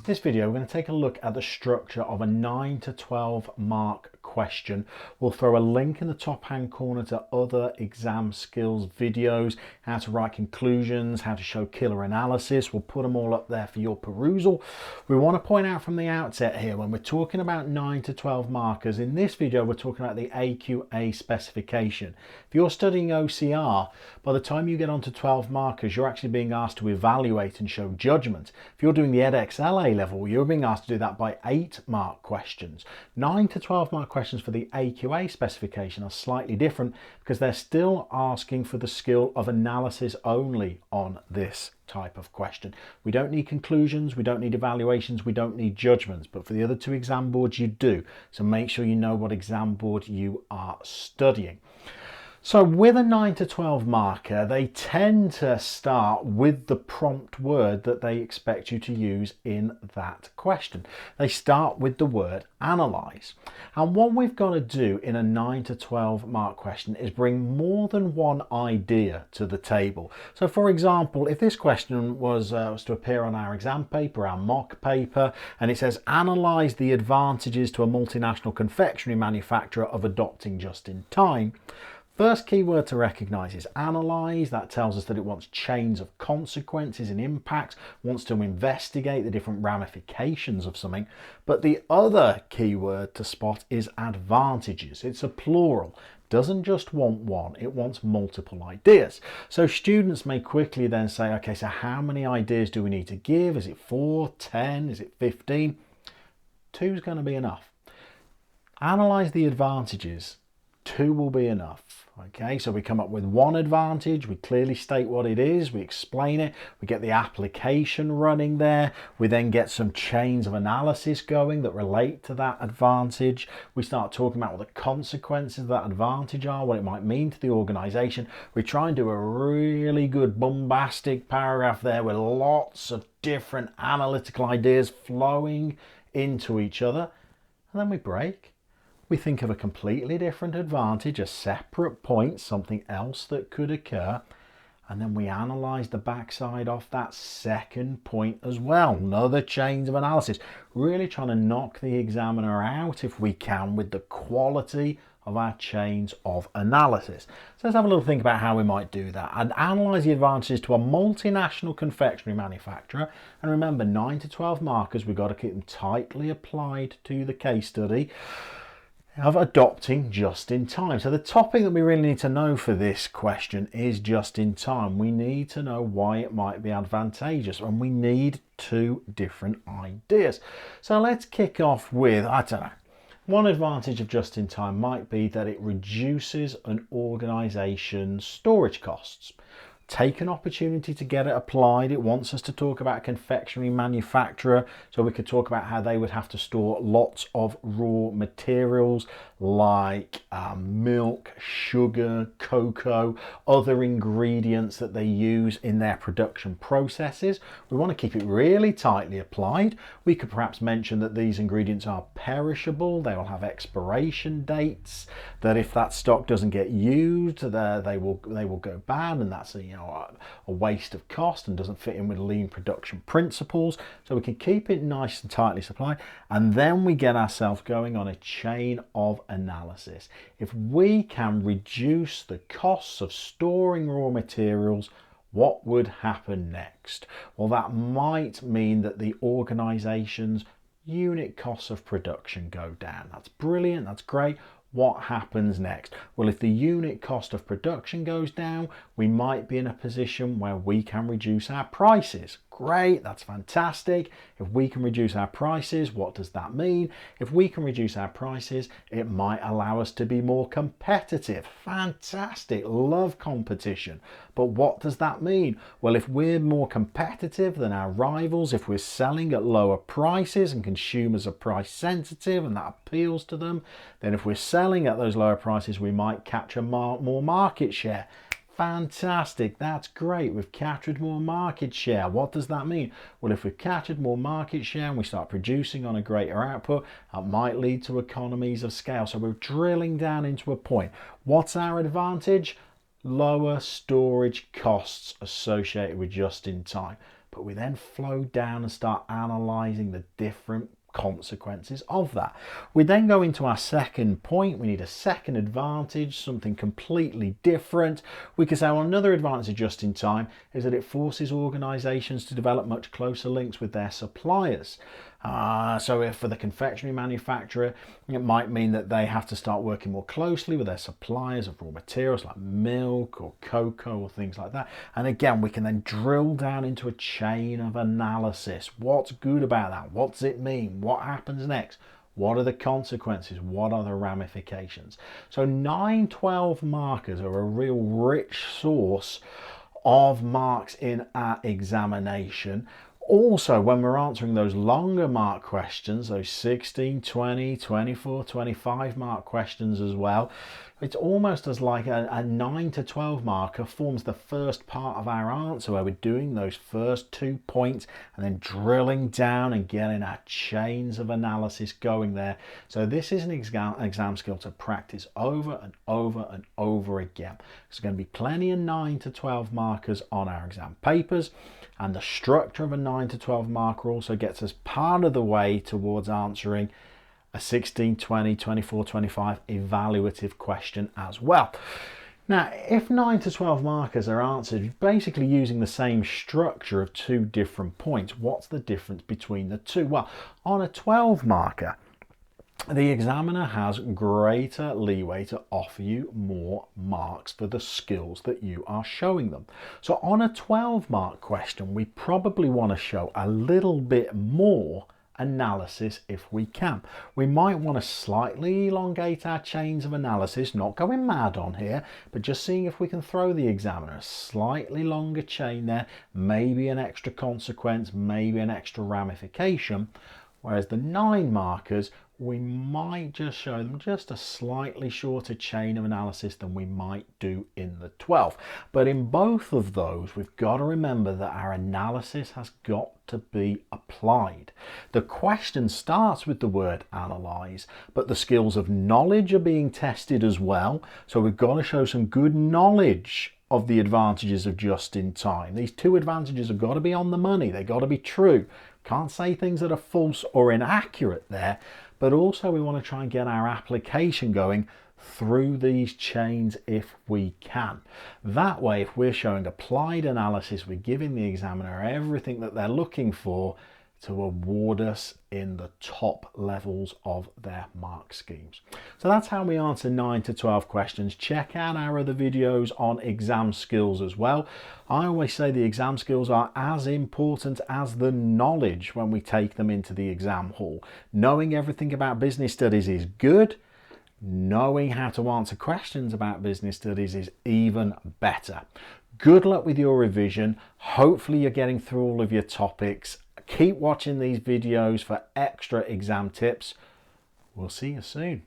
this video, we're going to take a look at the structure of a 9 to 12 mark question. We'll throw a link in the top hand corner to other exam skills videos, how to write conclusions, how to show killer analysis. We'll put them all up there for your perusal. We want to point out from the outset here, when we're talking about 9 to 12 markers, in this video we're talking about the AQA specification. If you're studying OCR, by the time you get onto 12 markers, you're actually being asked to evaluate and show judgment. If you're doing the edXL A level, you're being asked to do that by 8 mark questions. 9 to 12 mark questions for the AQA specification are slightly different because they're still asking for the skill of analysis only on this type of question. We don't need conclusions, we don't need evaluations, we don't need judgments, but for the other two exam boards you do. So make sure you know what exam board you are studying. So with a 9 to 12 marker, they tend to start with the prompt word that they expect you to use in that question. They start with the word analyze. And what we've got to do in a 9 to 12 mark question is bring more than one idea to the table. So for example, if this question was to appear on our exam paper, our mock paper, and it says analyze the advantages to a multinational confectionery manufacturer of adopting just in time. First keyword to recognise is analyse. That tells us that it wants chains of consequences and impacts, wants to investigate the different ramifications of something. But the other keyword to spot is advantages. It's a plural. Doesn't just want one, it wants multiple ideas. So students may quickly then say, okay, so how many ideas do we need to give? Is it 4, 10, is it 15? 2 is going to be enough. Analyse the advantages. 2 will be enough. Okay, so we come up with one advantage, we clearly state what it is, we explain it, we get the application running there, we then get some chains of analysis going that relate to that advantage. We start talking about what the consequences of that advantage are, what it might mean to the organisation. We try and do a really good bombastic paragraph there with lots of different analytical ideas flowing into each other, and then we break. We think of a completely different advantage, a separate point, something else that could occur, and then we analyse the backside off that second point as well. Another chains of analysis, really trying to knock the examiner out if we can with the quality of our chains of analysis. So let's have a little think about how we might do that and analyse the advantages to a multinational confectionery manufacturer. And remember, 9 to 12 markers, we've got to keep them tightly applied to the case study of adopting just in time. So the topic that we really need to know for this question is just in time. We need to know why it might be advantageous, and we need 2 different ideas. So let's kick off with, I don't know, one advantage of just in time might be that it reduces an organisation's storage costs. Take an opportunity to get it applied. It wants us to talk about a confectionery manufacturer, so we could talk about how they would have to store lots of raw materials like milk, sugar, cocoa, other ingredients that they use in their production processes. We want to keep it really tightly applied. We could perhaps mention that these ingredients are perishable, they will have expiration dates, that if that stock doesn't get used, they will go bad, and that's a waste of cost and doesn't fit in with lean production principles. So we can keep it nice and tightly supplied, and then we get ourselves going on a chain of analysis. If we can reduce the costs of storing raw materials, what would happen next? Well, that might mean that the organisation's unit costs of production go down. That's brilliant, that's great. What happens next? Well, if the unit cost of production goes down, we might be in a position where we can reduce our prices. Great, that's fantastic. If we can reduce our prices, what does that mean? If we can reduce our prices, it might allow us to be more competitive. Fantastic, love competition. But what does that mean? Well, if we're more competitive than our rivals, if we're selling at lower prices and consumers are price sensitive and that appeals to them, then if we're selling at those lower prices, we might capture more market share. Fantastic, that's great, we've captured more market share. What does that mean? Well, if we've captured more market share and we start producing on a greater output, that might lead to economies of scale. So we're drilling down into a point. What's our advantage? Lower storage costs associated with just in time. but we then flow down and start analysing the different consequences of that. We then go into our second point. We need a second advantage, something completely different. We could say, well, another advantage of just in time is that it forces organisations to develop much closer links with their suppliers. So if for the confectionery manufacturer, it might mean that they have to start working more closely with their suppliers of raw materials like milk or cocoa or things like that. And again, we can then drill down into a chain of analysis. What's good about that? What does it mean? What happens next? What are the consequences? What are the ramifications? So 9-12 markers are a real rich source of marks in our examination. Also, when we're answering those longer mark questions, those 16, 20, 24, 25 mark questions as well, it's almost as like a 9 to 12 marker forms the first part of our answer, where we're doing those first 2 points and then drilling down and getting our chains of analysis going there. So this is an exam skill to practice over and over and over again. There's going to be plenty of 9 to 12 markers on our exam papers, and the structure of a 9 to 12 marker also gets us part of the way towards answering a 16, 20, 24, 25 evaluative question as well. Now, if 9 to 12 markers are answered basically using the same structure of 2 different points, what's the difference between the two? Well, on a 12 marker, the examiner has greater leeway to offer you more marks for the skills that you are showing them. So on a 12 mark question, we probably want to show a little bit more analysis if we can. We might want to slightly elongate our chains of analysis, not going mad on here, but just seeing if we can throw the examiner a slightly longer chain there, maybe an extra consequence, maybe an extra ramification. Whereas the 9 markers, we might just show them just a slightly shorter chain of analysis than we might do in the 12. But in both of those, we've got to remember that our analysis has got to be applied. The question starts with the word analyze, but the skills of knowledge are being tested as well. So we've got to show some good knowledge of the advantages of just in time. These 2 advantages have got to be on the money. They've got to be true. Can't say things that are false or inaccurate there, but also we want to try and get our application going through these chains if we can. That way, if we're showing applied analysis, we're giving the examiner everything that they're looking for to award us in the top levels of their mark schemes. So that's how we answer 9 to 12 questions. Check out our other videos on exam skills as well. I always say the exam skills are as important as the knowledge when we take them into the exam hall. Knowing everything about business studies is good. Knowing how to answer questions about business studies is even better. Good luck with your revision. Hopefully you're getting through all of your topics. Keep watching these videos for extra exam tips. We'll see you soon.